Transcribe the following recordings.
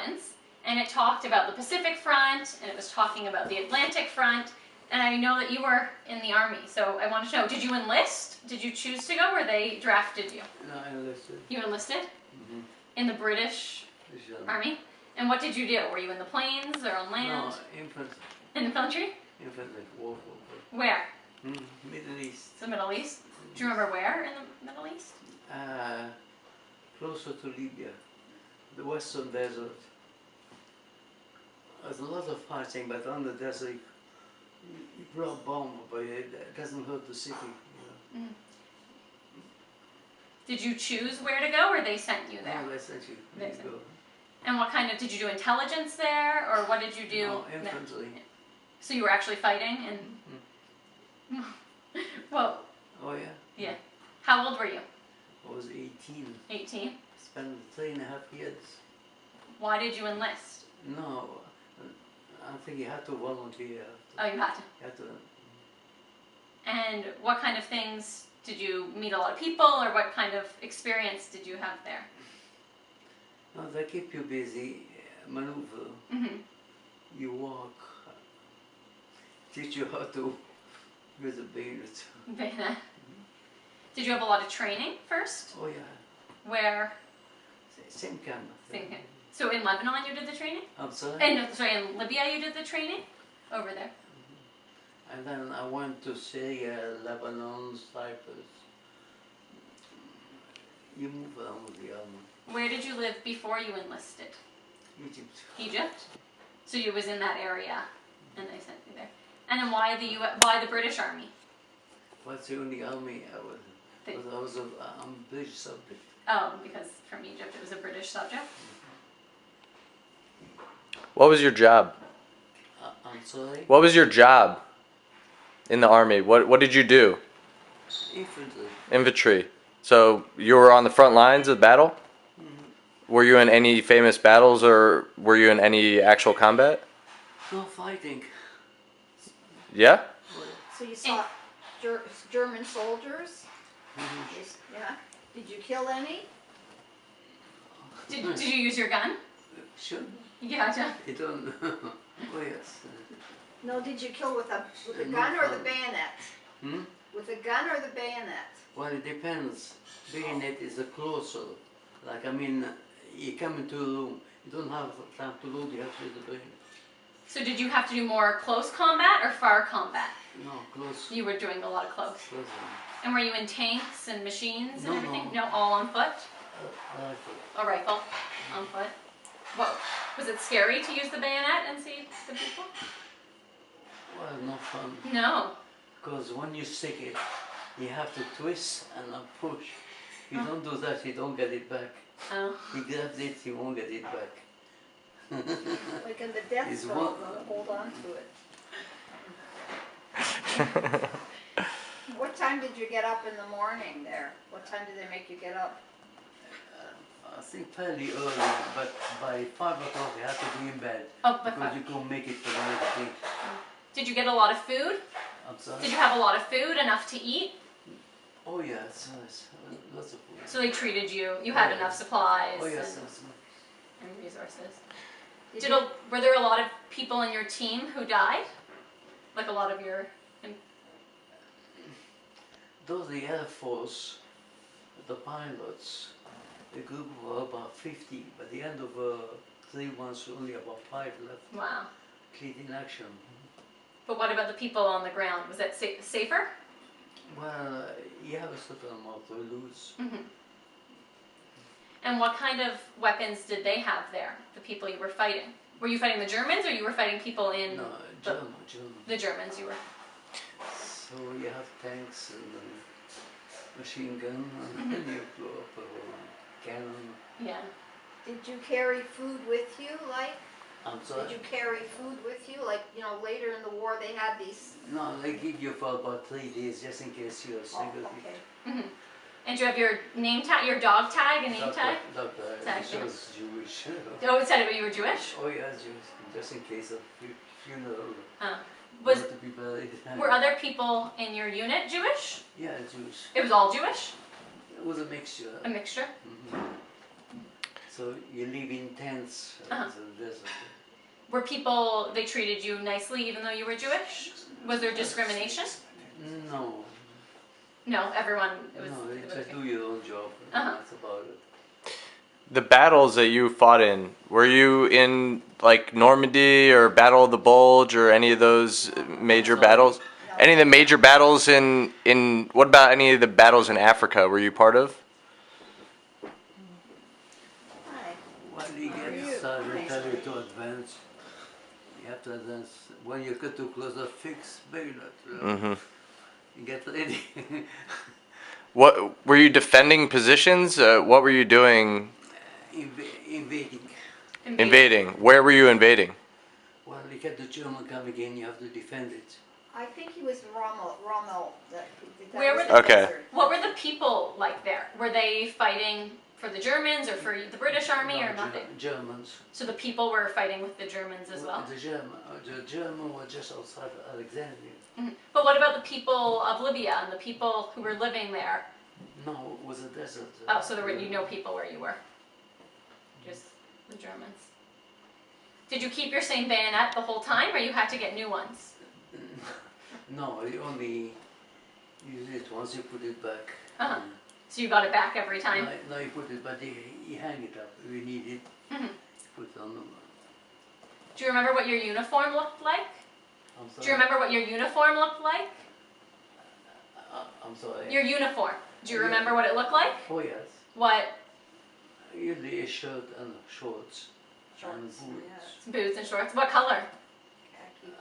sequence, and it talked about the Pacific Front, and it was talking about the Atlantic Front, and I know that you were in the Army, so I wanted to know, did you enlist? Did you choose to go, or they drafted you? No, I enlisted. You enlisted? Mm-hmm. In the British Army? And what did you do? Were you in the plains or on land? No, infantry. In infantry? Infantry, war. Where? Middle East. The Middle East? Do you remember where in the Middle East? Closer to Libya, the Western Desert. There's a lot of fighting, but on the desert, you throw a bomb, but it doesn't hurt the city. You know. Did you choose where to go, or they sent you there? No, they sent you. They sent you. And what kind of, did you do intelligence there, or what did you do? No, infantry. So you were actually fighting, and well. Oh yeah. Yeah. How old were you? I was 18. 18. Spent 3.5 years. Why did you enlist? No, I think you had to volunteer. Oh, you had to. You had to. And what kind of things did you meet? A lot of people, or what kind of experience did you have there? No, they keep you busy, maneuver. You walk, teach you how to use a bayonet. Bayonet. Did you have a lot of training first? Oh yeah. Where? Same kind of thing. Same kind. So in Lebanon you did the training? I'm sorry? In Libya you did the training? Over there? And then I went to Syria, Lebanon, Cyprus. You move around with the army. Where did you live before you enlisted? Egypt. Egypt? So you was in that area, and they sent you there. And then why the British Army? What's the only army I was? I'm British subject. Oh, because from Egypt it was a British subject? What was your job? I'm sorry? What was your job in the army? What did you do? Infantry. Infantry. So you were on the front lines of battle? Were you in any famous battles, or were you in any actual combat? No fighting. Yeah? So you saw German soldiers? Yeah. Did you kill any? Did you use your gun? Sure. Yeah, John. You don't. Oh yes. No, did you kill with a gun or the bayonet? With a gun or the bayonet? Well, it depends. Bayonet is a closer. Like, I mean, you come into a room, you don't have time to load, you have to use the bayonet. So did you have to do more close combat or far combat? No, close. You were doing a lot of close. Close. And were you in tanks and machines and No, everything? no. No, all on foot? Rifle. A rifle on foot. What, was it scary to use the bayonet and see the people? Well, not fun. No. Because when you stick it, you have to twist and then push. If you don't do that, you don't get it back. Oh. He grabs it, you won't get it back. Like in the death Is stroke, what- hold on to it. What time did you get up in the morning there? What time did they make you get up? I think fairly early, but by 5 o'clock you have to be in bed. Oh, by because 5. you can't make it for the next day. Did you get a lot of food? I'm sorry? Did you have a lot of food, enough to eat? Oh yes, yes, lots of food. So they treated you, you had enough supplies Oh yes, and, yes. and resources. Did you- Were there a lot of people in your team who died? Like a lot of your... Though the Air Force, the pilots, the group were about 50. By the end of 3 months, only about 5 left. Wow. Clean in action. But what about the people on the ground? Was that safer? Well, you have a certain amount to lose. And what kind of weapons did they have there, the people you were fighting? Were you fighting the Germans, or you were fighting people in... No, German. The Germans you were... So you have tanks and machine gun and then you blow up a cannon. Yeah. Did you carry food with you, like? I'm sorry? Did you carry food with you? Like, you know, later in the war they had these... No, they give you for about 3 days just in case you're Oh, single. okay. And do you have your name tag, your dog tag and name tag? Doctor, Tag, it shows Jewish. Oh, it said you were Jewish? Oh yeah, Jewish. Just in case of funeral. Was, To be buried. were other people in your unit Jewish? Yeah, Jewish. It was all Jewish? It was a mixture. A mixture? So So you live in tents Uh-huh. in the desert. Were people, they treated you nicely even though you were Jewish? Was there discrimination? No, No, everyone, it was, no, it you was just okay. do your own job. Uh-huh. That's about it. The battles that you fought in, were you in like Normandy or Battle of the Bulge or any of those major Sorry? battles? No. Any of the major battles in what about any of the battles in Africa? Were you part of? Hi. When you How are get you? started, they Nice tell to you meet to you. advance. You have to advance. When you get too close, a fix bayonet. Mm-hmm. You get ready. What were you defending positions? What were you doing? Invading. Invading. Where were you invading? Well, you get the German coming in, you have to defend it. I think he was Rommel. That Where was were the the- Okay. desert. What were the people like there? Were they fighting for the Germans or for the British Army No, or nothing? Germans. So the people were fighting with the Germans as well? The German was just outside Alexandria. Mhm. But what about the people of Libya and the people who were living there? No, it was a desert. Oh, so there were no people where you were? Just the Germans. Did you keep your same bayonet the whole time or you had to get new ones? No, you only use it once, you put it back. Uh-huh. So you got it back every time? No, you put it, but you hang it up. If you need it, Mhm. put it on the. Do you remember what your uniform looked like? I'm sorry. Do you remember what your uniform looked like? I'm sorry. Your uniform. Do you Yeah. remember what it looked like? Oh yes. What? Usually a shirt and shorts. Shorts, And boots. yeah. Boots and shorts. What color? Khaki.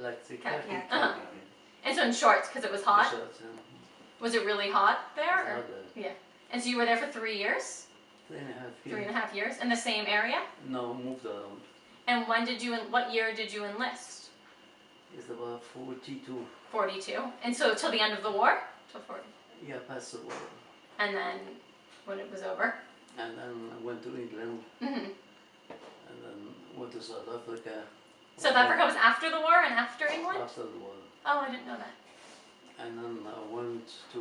Like the Khaki. khaki. Uh-huh. And so in shorts because it was hot. Shorts, Was it really hot there? It's Or? not a- Yeah. And so you were there for 3 years? 3.5 years. 3.5 years in the same area? No, moved around. And when did you? What year did you enlist? It's about 42. 42. And so till the end of the war? Till 40. Yeah, past the war. And then when it was over? And then I went to England, hmm and then went to South Africa. South Africa was after the war and after England? After the war. Oh, I didn't know that. And then I went to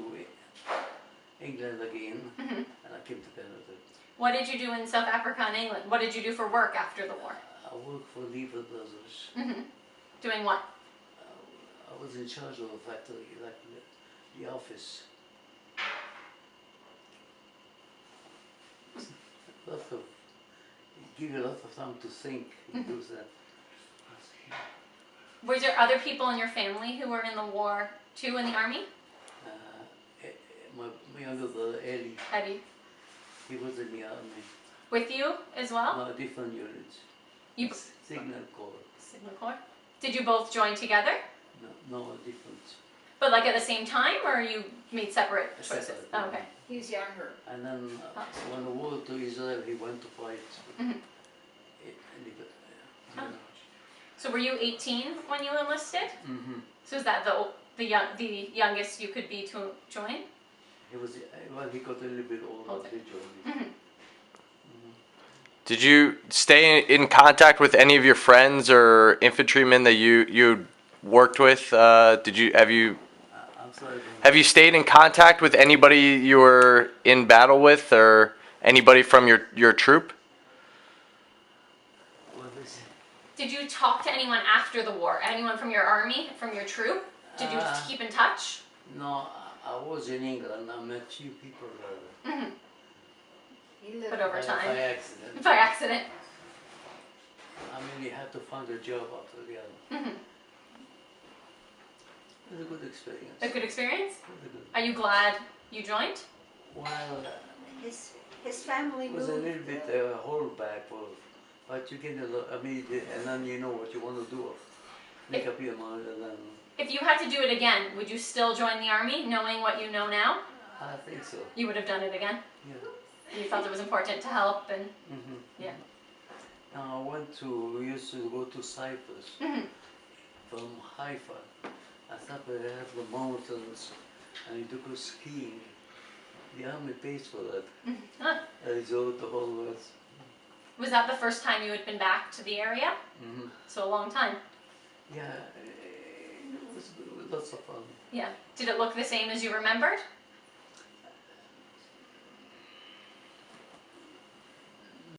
England again, hmm and I came to Canada. What did you do in South Africa and England? What did you do for work after the war? I worked for Lever Brothers. hmm Doing what? I was in charge of a factory, like the office. Lots of, give you a lot of time to think. Do that. Were there other people in your family who were in the war too, in the army? My younger brother Eddie, Eddie, he was in the army. with you as well? No, different units. You Signal Corps. Signal Corps. Did you both join together? No, different. But like at the same time, or you made separate choices? Separate, Oh, okay. He's younger. And then when the war to Israel, he went to fight. Mhm. Oh. So were you 18 when you enlisted? Mm-hmm. So is that the youngest you could be to join? He was well. He got a little bit older. Older. He joined me. Mhm. Did you stay in contact with any of your friends or infantrymen that you worked with? I'm sorry. Have you stayed in contact with anybody you were in battle with, or anybody from your troop? What is it? Did you talk to anyone after the war? Anyone from your army, from your troop? Did you keep in touch? No, I was in England. I met few people there. hmm He lived But over By time, accident. by accident. I mean, you had to find a job after the other. hmm It was a good experience. A good experience. Really good. Are you glad you joined? Well, his family it was moved. a little bit holdback, but you get a lot. I mean, and then you know what you want to do. Make up your mind, and then If you had to do it again, would you still join the army, knowing what you know now? I think so. You would have done it again. Yeah. You felt it was important to help, and Mm-hmm. yeah. Now we used to go to Cyprus Mhm. from Haifa. I thought we have the mountains, and you took us skiing. The army pays for that. Huh. A resort, the whole world. Was that the first time you had been back to the area? Mm-hmm. So a long time. Yeah, it was lots of fun. Yeah. Did it look the same as you remembered?